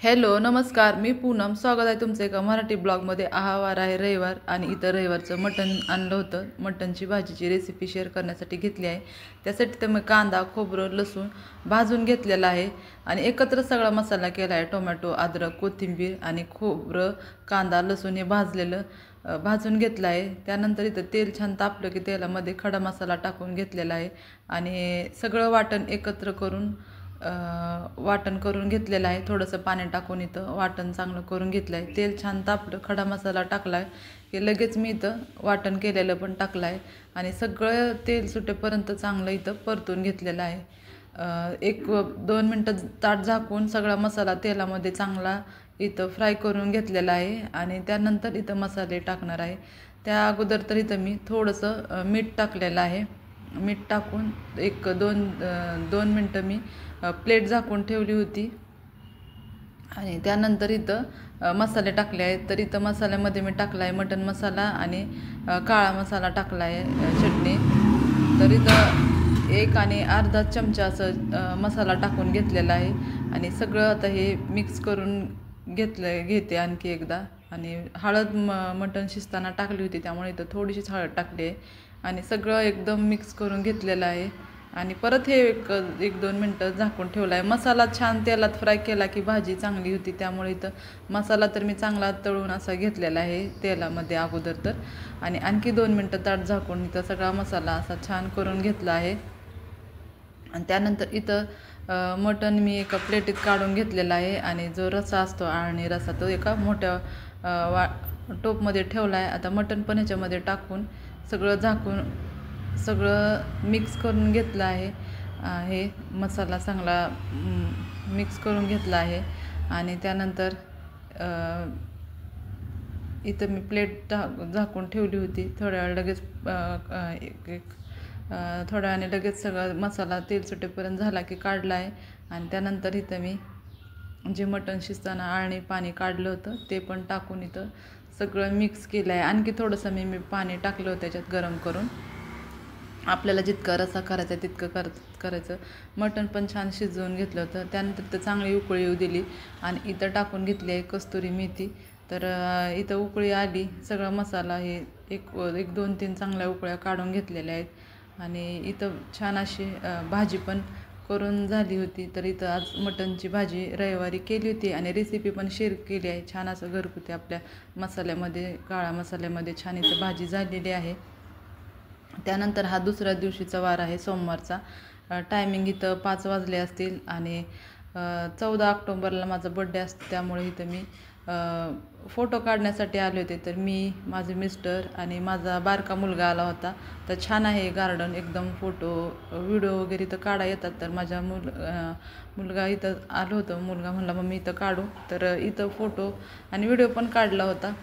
Hello नमस्कार, मी पूनम. स्वागत आहे तुमचं एका मराठी ब्लॉगमध्ये. आहावार आहे रविवार आणि इथं रविवारचं मटण आणलं होतं. मटणची भाजीची रेसिपी शेअर करण्यासाठी घेतली आहे. त्यासाठी तर मी कांदा, खोबरं, लसूण भाजून घेतलेला आहे आणि एकत्र सगळा मसाला केला आहे. टोमॅटो, अद्रक, कोथिंबीर आणि खोबरं, कांदा, लसूण हे भाजून घेतलं आहे. त्यानंतर इथं तेल छान तापलं की तेलामध्ये खडा मसाला टाकून घेतलेला आहे आणि सगळं वाटण करून घेतलेलं आहे. थोडंसं पाणी टाकून इथं वाटण चांगलं करून घेतलं आहे. तेल छान तापलं, खडा मसाला टाकला आहे की लगेच मी इथं वाटण केलेलं पण टाकलं आहे आणि सगळं तेल सुटेपर्यंत चांगलं इथं परतून घेतलेलं आहे. 1-2 मिनटं ताट झाकून सगळा मसाला तेलामध्ये चांगला इथं फ्राय करून घेतलेला आहे आणि त्यानंतर इथं मसाले टाकणार आहे. त्या अगोदर तर इथं मी थोडंसं मीठ टाकलेलं आहे. मीठ टाकून 2 मिनटं मी प्लेट झाकून ठेवली होती आणि त्यानंतर इथं मसाले टाकले आहेत. तर इथं मसाल्यामध्ये मी टाकला आहे मटण मसाला आणि काळा मसाला टाकला आहे, चटणी. तर इथं 1 आणि अर्धा चमचा असं मसाला टाकून घेतलेला आहे आणि सगळं आता हे मिक्स करून घेते आणखी एकदा. आणि हळद मटण शिजताना टाकली होती, त्यामुळे इथं थोडीशीच हळद टाकली आहे आणि सगळं एकदम मिक्स करून घेतलेलं आहे आणि परत हे 1-2 मिनटं झाकून ठेवला आहे. मसाला छान तेलात फ्राय केला की भाजी चांगली होती, त्यामुळे इथं मसाला तर मी चांगला तळून असा घेतलेला आहे तेलामध्ये अगोदर तर. आणि आणखी 2 मिनटं ताट झाकून इथं सगळा मसाला असा छान करून घेतला आहे आणि त्यानंतर इथं मटण मी एका प्लेटीत काढून घेतलेला आहे आणि जो रस्सा असतो आळणी रस्सा तो एका मोठ्या टोपमध्ये ठेवला आहे. आता मटण पण ह्याच्यामध्ये टाकून सगळं झाकून सगळं मिक्स करून घेतलं आहे. हे मसाला चांगला मिक्स करून घेतला आहे आणि त्यानंतर इथं मी प्लेट झाकून ठेवली होती. थोड्या वेळ लगेच थोड्या वेळाने लगेच सगळा मसाला तेल सुटेपर्यंत झाला की काढला आहे आणि त्यानंतर इथं मी जे मटण शिजताना आळणी पाणी काढलं होतं ते पण टाकून इथं सगळं मिक्स केलं आहे. आणखी थोडंसं मी पाणी टाकलं होतं त्याच्यात गरम करून. आपल्याला जितका रस्सा करायचा तितकं करायचं. मटण पण छान शिजवून घेतलं होतं. त्यानंतर तर चांगली उकळी येऊ दिली आणि इथं टाकून घेतली आहे कस्तुरी मेथी. तर इथं उकळी आली, सगळा मसाला हे 1-2-3 चांगल्या उकळ्या काढून घेतलेल्या आहेत आणि इथं छान अशी भाजी पण करून झाली होती. तर इथं आज मटणची भाजी रविवारी केली होती आणि रेसिपी पण शेअर केली आहे. छान असं घरगुती आपल्या मसाल्यामध्ये, काळा मसाल्यामध्ये छान इथं भाजी झालेली आहे. त्यानंतर हा दुसऱ्या दिवशीचा वार आहे, सोमवारचा. टायमिंग इथं 5 वाजले असतील आणि 14 ऑक्टोबरला माझा बड्डे असतो, त्यामुळे इथं मी फोटो काढण्यासाठी आले होते. तर मी, माझे मिस्टर आणि माझा बारका मुलगा आला होता. तर छान आहे गार्डन एकदम. फोटो व्हिडिओ वगैरे इथं काढा येतात. तर माझ्या मुलगा इथं आलं होतं. मुलगा म्हणला मम्मी इथं काढू, तर इथं फोटो आणि व्हिडिओ पण काढला होता.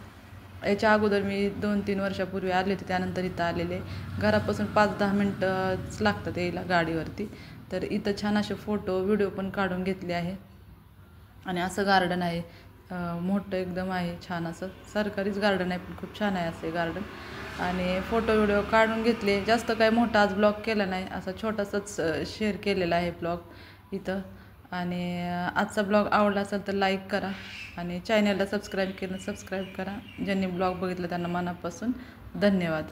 याच्या अगोदर मी 2-3 वर्षापूर्वी आले होते, त्यानंतर इथं आलेले. घरापासून 5-10 मिनटंच लागतात यायला गाडीवरती. तर इथं छान असे फोटो व्हिडिओ पण काढून घेतले आहे आणि असं गार्डन आहे, मोठं एकदम आहे, छान असं. सरकारीच गार्डन आहे पण खूप छान आहे असे गार्डन. आणि फोटो व्हिडिओ काढून घेतले. जास्त काय मोठा आज ब्लॉग केला नाही, असा छोटासाच शेअर केलेला आहे ब्लॉग इथं. आणि आजचा ब्लॉग आवडला असेल तर लाईक करा आणि चॅनलला सबस्क्राईब करा. ज्यांनी ब्लॉग बघितलं त्यांना मनापासून धन्यवाद.